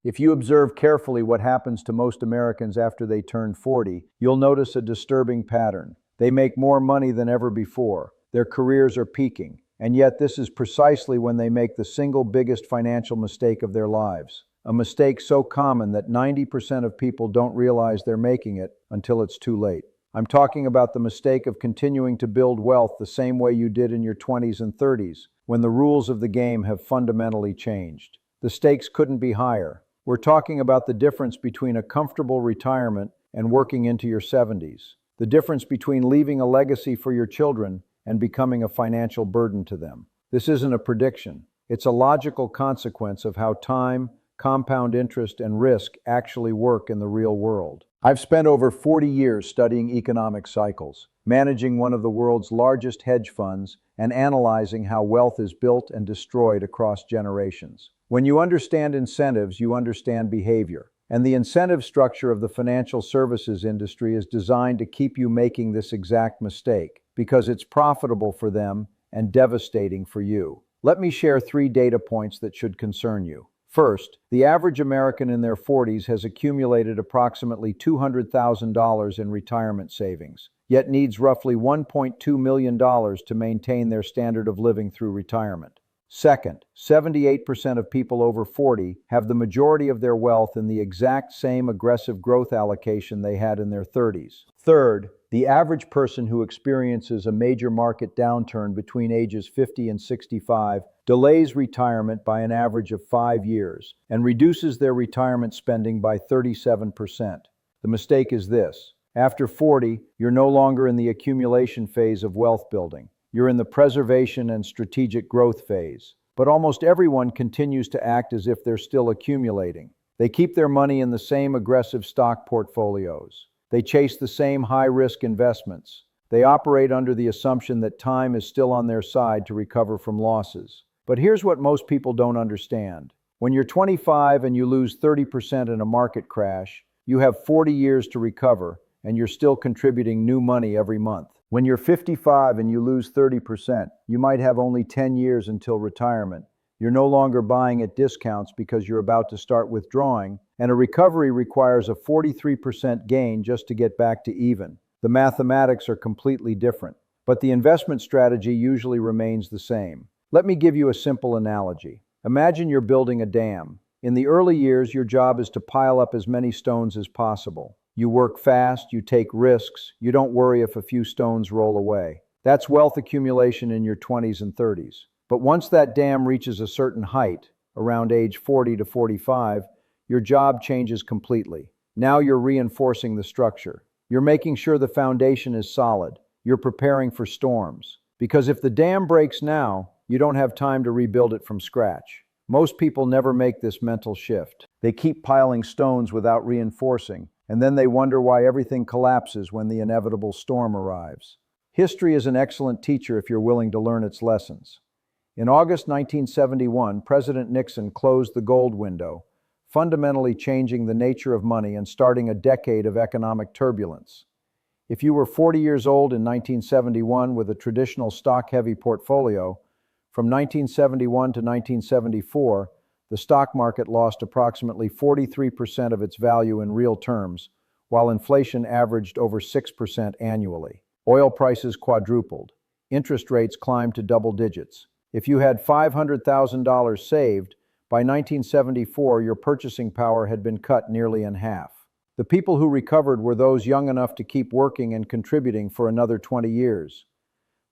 If you observe carefully what happens to most Americans after they turn 40, you'll notice a disturbing pattern. They make more money than ever before. Their careers are peaking. And yet this is precisely when they make the single biggest financial mistake of their lives. A mistake so common that 90% of people don't realize they're making it until it's too late. I'm talking about the mistake of continuing to build wealth the same way you did in your 20s and 30s, when the rules of the game have fundamentally changed. The stakes couldn't be higher. We're talking about the difference between a comfortable retirement and working into your 70s. The difference between leaving a legacy for your children and becoming a financial burden to them. This isn't a prediction. It's a logical consequence of how time, compound interest, and risk actually work in the real world. I've spent over 40 years studying economic cycles, managing one of the world's largest hedge funds, and analyzing how wealth is built and destroyed across generations. When you understand incentives, you understand behavior. And the incentive structure of the financial services industry is designed to keep you making this exact mistake, because it's profitable for them and devastating for you. Let me share 3 data points that should concern you. First, the average American in their 40s has accumulated approximately $200,000 in retirement savings, yet needs roughly $1.2 million to maintain their standard of living through retirement. Second, 78% of people over 40 have the majority of their wealth in the exact same aggressive growth allocation they had in their 30s. Third, the average person who experiences a major market downturn between ages 50 and 65 delays retirement by an average of 5 years and reduces their retirement spending by 37%. The mistake is this: after 40, you're no longer in the accumulation phase of wealth building. You're in the preservation and strategic growth phase. But almost everyone continues to act as if they're still accumulating. They keep their money in the same aggressive stock portfolios. They chase the same high-risk investments. They operate under the assumption that time is still on their side to recover from losses. But here's what most people don't understand. When you're 25 and you lose 30% in a market crash, you have 40 years to recover, and you're still contributing new money every month. When you're 55 and you lose 30%, you might have only 10 years until retirement. You're no longer buying at discounts because you're about to start withdrawing, and a recovery requires a 43% gain just to get back to even. The mathematics are completely different, but the investment strategy usually remains the same. Let me give you a simple analogy. Imagine you're building a dam. In the early years, your job is to pile up as many stones as possible. You work fast, you take risks, you don't worry if a few stones roll away. That's wealth accumulation in your 20s and 30s. But once that dam reaches a certain height, around age 40 to 45, your job changes completely. Now you're reinforcing the structure. You're making sure the foundation is solid. You're preparing for storms. Because if the dam breaks now, you don't have time to rebuild it from scratch. Most people never make this mental shift. They keep piling stones without reinforcing, and then they wonder why everything collapses when the inevitable storm arrives. History is an excellent teacher if you're willing to learn its lessons. In August 1971, President Nixon closed the gold window, fundamentally changing the nature of money and starting a decade of economic turbulence. If you were 40 years old in 1971 with a traditional stock-heavy portfolio, from 1971 to 1974, the stock market lost approximately 43% of its value in real terms, while inflation averaged over 6% annually. Oil prices quadrupled. Interest rates climbed to double digits. If you had $500,000 saved, by 1974 your purchasing power had been cut nearly in half. The people who recovered were those young enough to keep working and contributing for another 20 years.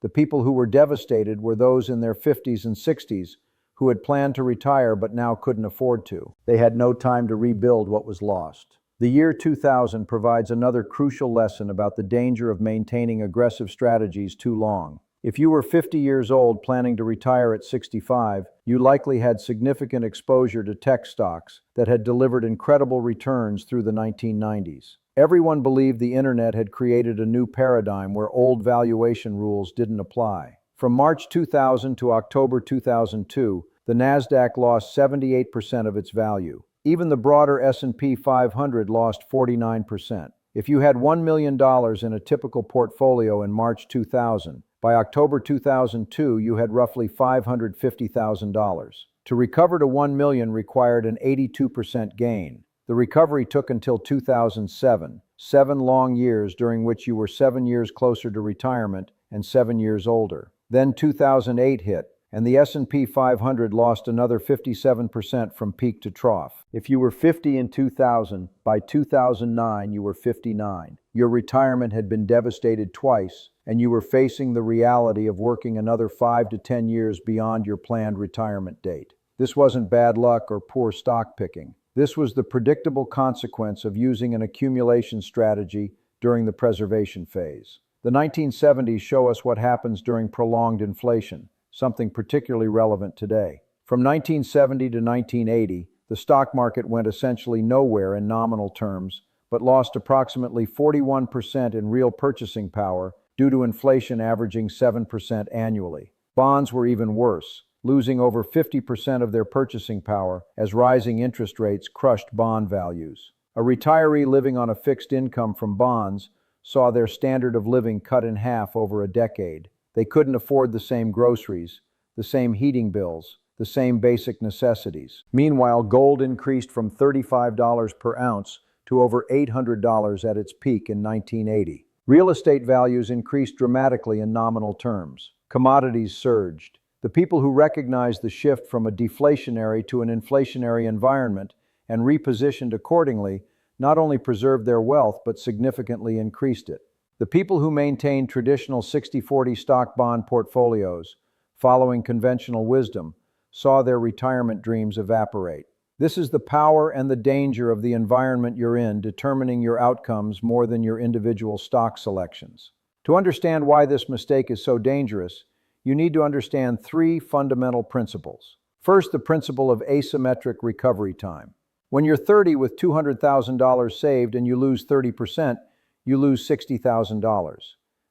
The people who were devastated were those in their 50s and 60s who had planned to retire but now couldn't afford to. They had no time to rebuild what was lost. The year 2000 provides another crucial lesson about the danger of maintaining aggressive strategies too long. If you were 50 years old planning to retire at 65, you likely had significant exposure to tech stocks that had delivered incredible returns through the 1990s. Everyone believed the internet had created a new paradigm where old valuation rules didn't apply. From March 2000 to October 2002, the Nasdaq lost 78% of its value. Even the broader S&P 500 lost 49%. If you had $1 million in a typical portfolio in March 2000, by October 2002, you had roughly $550,000. To recover to 1 million required an 82% gain. The recovery took until 2007, 7 long years during which you were 7 years closer to retirement and 7 years older. Then 2008 hit, and the S&P 500 lost another 57% from peak to trough. If you were 50 in 2000, by 2009 you were 59. Your retirement had been devastated twice, and you were facing the reality of working another 5 to 10 years beyond your planned retirement date. This wasn't bad luck or poor stock picking. This was the predictable consequence of using an accumulation strategy during the preservation phase. The 1970s show us what happens during prolonged inflation, something particularly relevant today. From 1970 to 1980, the stock market went essentially nowhere in nominal terms, but lost approximately 41% in real purchasing power due to inflation averaging 7% annually. Bonds were even worse, losing over 50% of their purchasing power as rising interest rates crushed bond values. A retiree living on a fixed income from bonds saw their standard of living cut in half over a decade. They couldn't afford the same groceries, the same heating bills, the same basic necessities. Meanwhile, gold increased from $35 per ounce to over $800 at its peak in 1980. Real estate values increased dramatically in nominal terms. Commodities surged. The people who recognized the shift from a deflationary to an inflationary environment and repositioned accordingly not only preserved their wealth but significantly increased it. The people who maintained traditional 60-40 stock-bond portfolios, following conventional wisdom, saw their retirement dreams evaporate. This is the power and the danger of the environment you're in determining your outcomes more than your individual stock selections. To understand why this mistake is so dangerous, you need to understand 3 fundamental principles. First, the principle of asymmetric recovery time. When you're 30 with $200,000 saved and you lose 30%, you lose $60,000.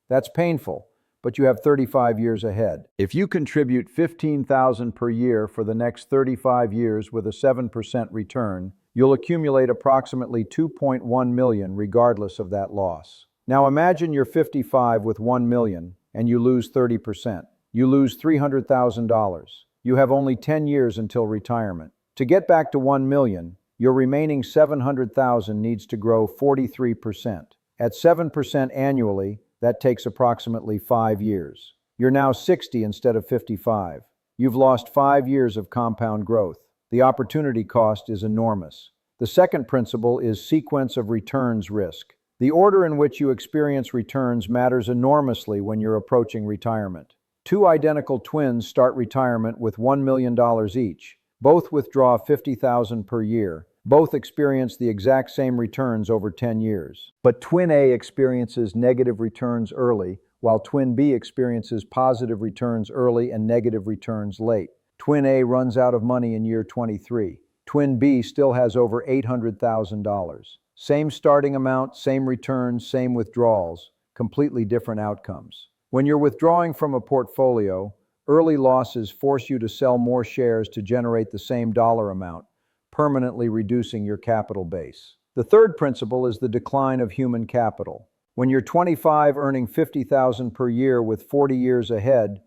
That's painful, but you have 35 years ahead. If you contribute $15,000 per year for the next 35 years with a 7% return, you'll accumulate approximately $2.1 million regardless of that loss. Now imagine you're 55 with $1 million and you lose 30%. You lose $300,000. You have only 10 years until retirement. To get back to $1 million, your remaining $700,000 needs to grow 43%. At 7% annually, that takes approximately 5 years. You're now 60 instead of 55. You've lost 5 years of compound growth. The opportunity cost is enormous. The second principle is sequence of returns risk. The order in which you experience returns matters enormously when you're approaching retirement. 2 identical twins start retirement with $1 million each. Both withdraw $50,000 per year. Both experience the exact same returns over 10 years. But Twin A experiences negative returns early, while Twin B experiences positive returns early and negative returns late. Twin A runs out of money in year 23. Twin B still has over $800,000. Same starting amount, same returns, same withdrawals, completely different outcomes. When you're withdrawing from a portfolio, early losses force you to sell more shares to generate the same dollar amount, permanently reducing your capital base. The third principle is the decline of human capital. When you're 25 earning $50,000 per year with 40 years ahead,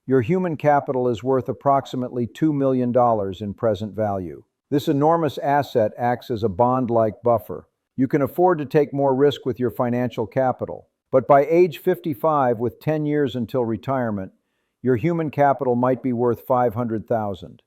your human capital is worth approximately $2 million in present value. This enormous asset acts as a bond-like buffer. You can afford to take more risk with your financial capital. But by age 55, with 10 years until retirement, your human capital might be worth $500,000.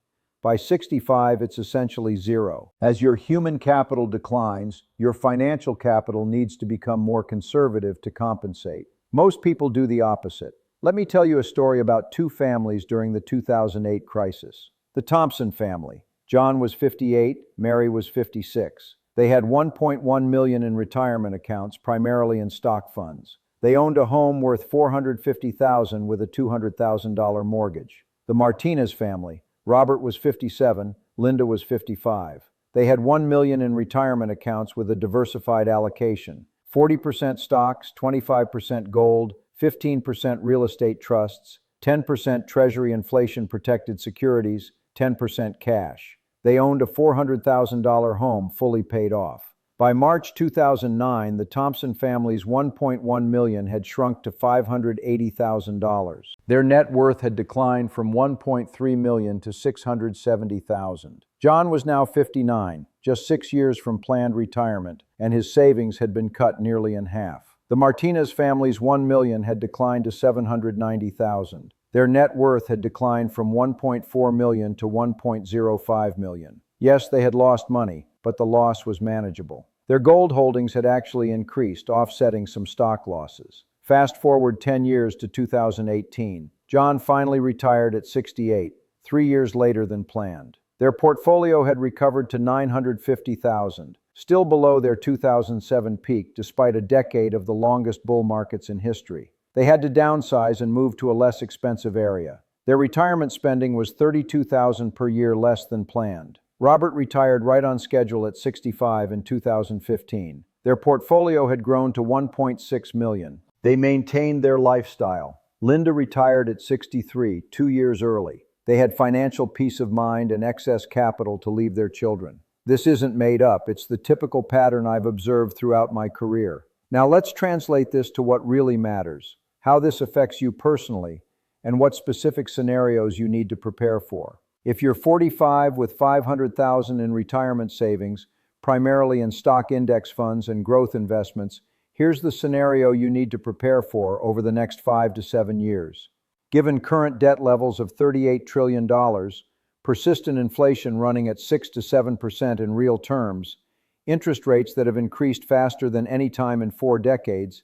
By 65, it's essentially zero. As your human capital declines, your financial capital needs to become more conservative to compensate. Most people do the opposite. Let me tell you a story about 2 families during the 2008 crisis. The Thompson family. John was 58, Mary was 56. They had $1.1 million in retirement accounts, primarily in stock funds. They owned a home worth $450,000 with a $200,000 mortgage. The Martinez family. Robert was 57, Linda was 55. They had $1 million in retirement accounts with a diversified allocation. 40% stocks, 25% gold, 15% real estate trusts, 10% Treasury inflation-protected securities, 10% cash. They owned a $400,000 home fully paid off. By March 2009, the Thompson family's $1.1 million had shrunk to $580,000. Their net worth had declined from $1.3 million to $670,000. John was now 59, just 6 years from planned retirement, and his savings had been cut nearly in half. The Martinez family's $1 million had declined to $790,000. Their net worth had declined from $1.4 million to $1.05 million. Yes, they had lost money, but the loss was manageable. Their gold holdings had actually increased, offsetting some stock losses. Fast forward 10 years to 2018. John finally retired at 68, 3 years later than planned. Their portfolio had recovered to $950,000, still below their 2007 peak despite a decade of the longest bull markets in history. They had to downsize and move to a less expensive area. Their retirement spending was $32,000 per year less than planned. Robert retired right on schedule at 65 in 2015. Their portfolio had grown to $1.6 million. They maintained their lifestyle. Linda retired at 63, 2 years early. They had financial peace of mind and excess capital to leave their children. This isn't made up, it's the typical pattern I've observed throughout my career. Now let's translate this to what really matters, how this affects you personally, and what specific scenarios you need to prepare for. If you're 45 with $500,000 in retirement savings, primarily in stock index funds and growth investments, here's the scenario you need to prepare for over the next 5 to 7 years. Given current debt levels of $38 trillion, persistent inflation running at 6 to 7% in real terms, interest rates that have increased faster than any time in 4 decades,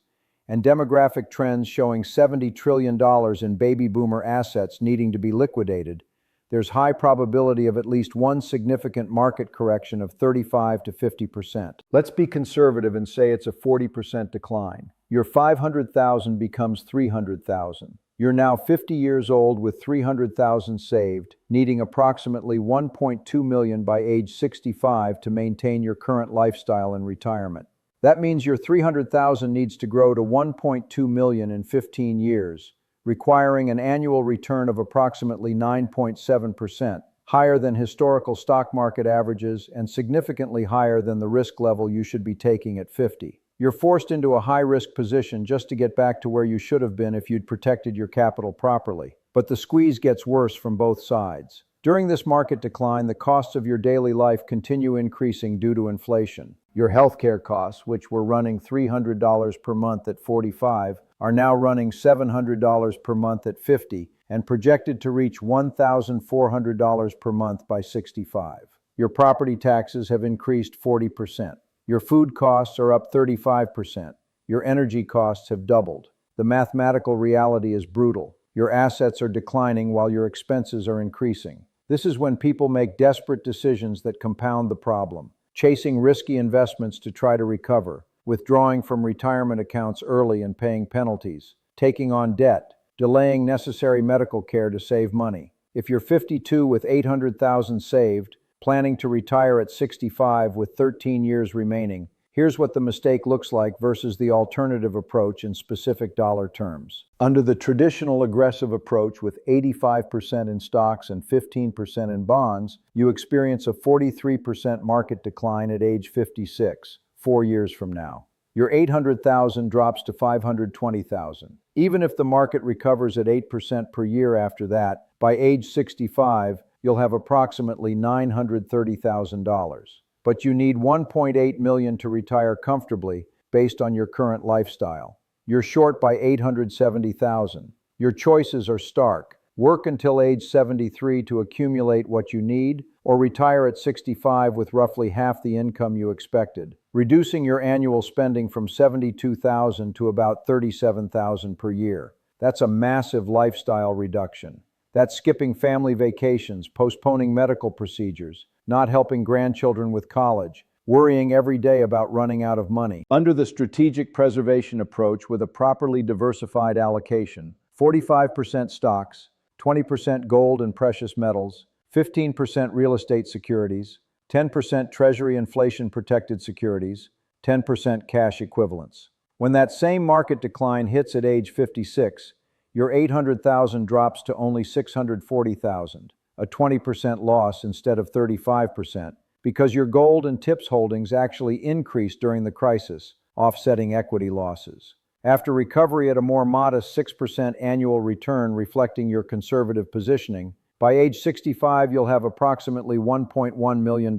and demographic trends showing $70 trillion in baby boomer assets needing to be liquidated, there's high probability of at least one significant market correction of 35 to 50%. Let's be conservative and say it's a 40% decline. Your $500,000 becomes $300,000. You're now 50 years old with $300,000 saved, needing approximately $1.2 million by age 65 to maintain your current lifestyle in retirement. That means your $300,000 needs to grow to $1.2 million in 15 years, requiring an annual return of approximately 9.7%, higher than historical stock market averages and significantly higher than the risk level you should be taking at 50. You're forced into a high-risk position just to get back to where you should have been if you'd protected your capital properly. But the squeeze gets worse from both sides. During this market decline, the costs of your daily life continue increasing due to inflation. Your healthcare costs, which were running $300 per month at 45, are now running $700 per month at 50 and projected to reach $1,400 per month by 65. Your property taxes have increased 40%. Your food costs are up 35%. Your energy costs have doubled. The mathematical reality is brutal. Your assets are declining while your expenses are increasing. This is when people make desperate decisions that compound the problem. Chasing risky investments to try to recover, withdrawing from retirement accounts early and paying penalties, taking on debt, delaying necessary medical care to save money. If you're 52 with $800,000 saved, planning to retire at 65 with 13 years remaining, here's what the mistake looks like versus the alternative approach in specific dollar terms. Under the traditional aggressive approach with 85% in stocks and 15% in bonds, you experience a 43% market decline at age 56, 4 years from now. Your $800,000 drops to $520,000. Even if the market recovers at 8% per year after that, by age 65, you'll have approximately $930,000. But you need $1.8 million to retire comfortably based on your current lifestyle. You're short by $870,000. Your choices are stark. Work until age 73 to accumulate what you need, or retire at 65 with roughly half the income you expected, reducing your annual spending from $72,000 to about $37,000 per year. That's a massive lifestyle reduction. That's skipping family vacations, postponing medical procedures, not helping grandchildren with college, worrying every day about running out of money. Under the strategic preservation approach with a properly diversified allocation, 45% stocks, 20% gold and precious metals, 15% real estate securities, 10% Treasury inflation-protected securities, 10% cash equivalents. When that same market decline hits at age 56, your $800,000 drops to only $640,000, a 20% loss instead of 35%, because your gold and tips holdings actually increased during the crisis, offsetting equity losses. After recovery at a more modest 6% annual return reflecting your conservative positioning, by age 65 you'll have approximately $1.1 million.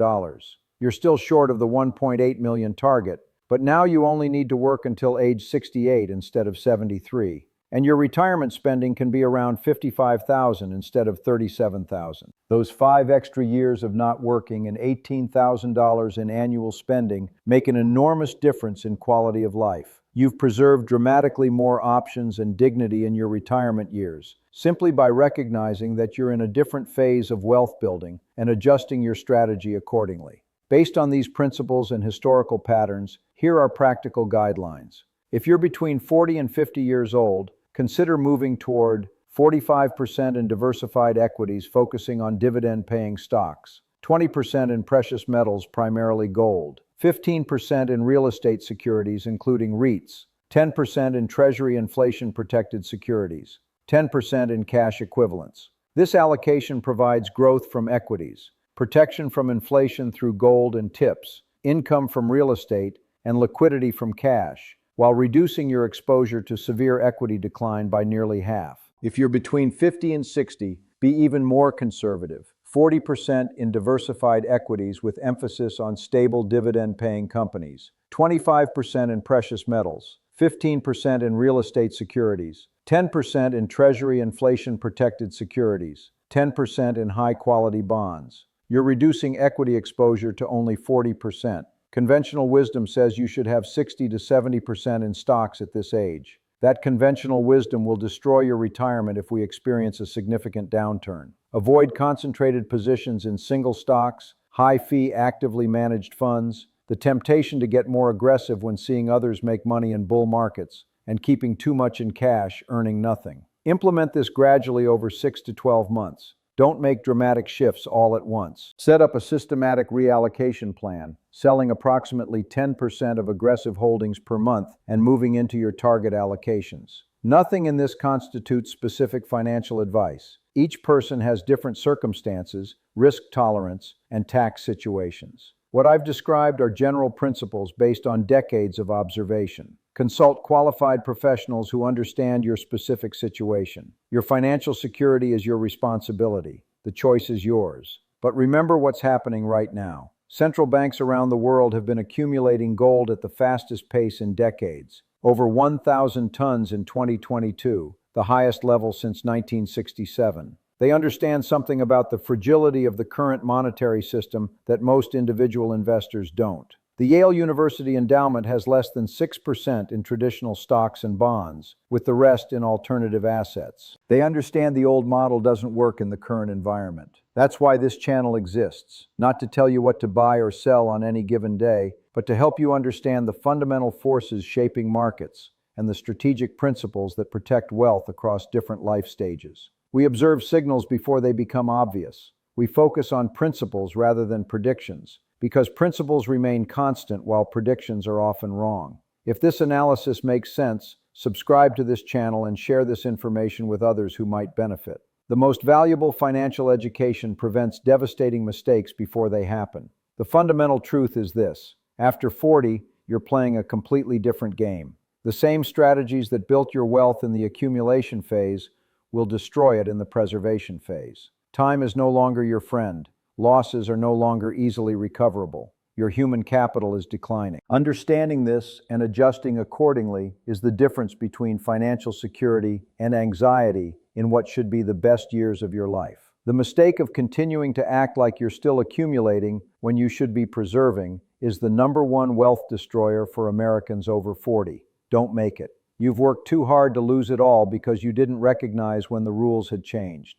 You're still short of the 1.8 million target, but now you only need to work until age 68 instead of 73. And your retirement spending can be around $55,000 instead of $37,000. Those 5 extra years of not working and $18,000 in annual spending make an enormous difference in quality of life. You've preserved dramatically more options and dignity in your retirement years, simply by recognizing that you're in a different phase of wealth building and adjusting your strategy accordingly. Based on these principles and historical patterns, here are practical guidelines. If you're between 40 and 50 years old, consider moving toward 45% in diversified equities focusing on dividend-paying stocks, 20% in precious metals, primarily gold, 15% in real estate securities, including REITs, 10% in Treasury inflation-protected securities, 10% in cash equivalents. This allocation provides growth from equities, protection from inflation through gold and tips, income from real estate, and liquidity from cash, while reducing your exposure to severe equity decline by nearly half. If you're between 50 and 60, be even more conservative. 40% in diversified equities with emphasis on stable dividend-paying companies, 25% in precious metals, 15% in real estate securities, 10% in Treasury inflation-protected securities, 10% in high-quality bonds. You're reducing equity exposure to only 40%. Conventional wisdom says you should have 60 to 70% in stocks at this age. That conventional wisdom will destroy your retirement if we experience a significant downturn. Avoid concentrated positions in single stocks, high-fee actively managed funds, the temptation to get more aggressive when seeing others make money in bull markets, and keeping too much in cash, earning nothing. Implement this gradually over 6 to 12 months. Don't make dramatic shifts all at once. Set up a systematic reallocation plan, selling approximately 10% of aggressive holdings per month and moving into your target allocations. Nothing in this constitutes specific financial advice. Each person has different circumstances, risk tolerance, and tax situations. What I've described are general principles based on decades of observation. Consult qualified professionals who understand your specific situation. Your financial security is your responsibility. The choice is yours. But remember what's happening right now. Central banks around the world have been accumulating gold at the fastest pace in decades. Over 1,000 tons in 2022, the highest level since 1967. They understand something about the fragility of the current monetary system that most individual investors don't. The Yale University endowment has less than 6% in traditional stocks and bonds, with the rest in alternative assets. They understand the old model doesn't work in the current environment. That's why this channel exists, not to tell you what to buy or sell on any given day, but to help you understand the fundamental forces shaping markets and the strategic principles that protect wealth across different life stages. We observe signals before they become obvious. We focus on principles rather than predictions, because principles remain constant while predictions are often wrong. If this analysis makes sense, subscribe to this channel and share this information with others who might benefit. The most valuable financial education prevents devastating mistakes before they happen. The fundamental truth is this: after 40, you're playing a completely different game. The same strategies that built your wealth in the accumulation phase will destroy it in the preservation phase. Time is no longer your friend. Losses are no longer easily recoverable. Your human capital is declining. Understanding this and adjusting accordingly is the difference between financial security and anxiety in what should be the best years of your life. The mistake of continuing to act like you're still accumulating when you should be preserving is the #1 wealth destroyer for Americans over 40. Don't make it. You've worked too hard to lose it all because you didn't recognize when the rules had changed.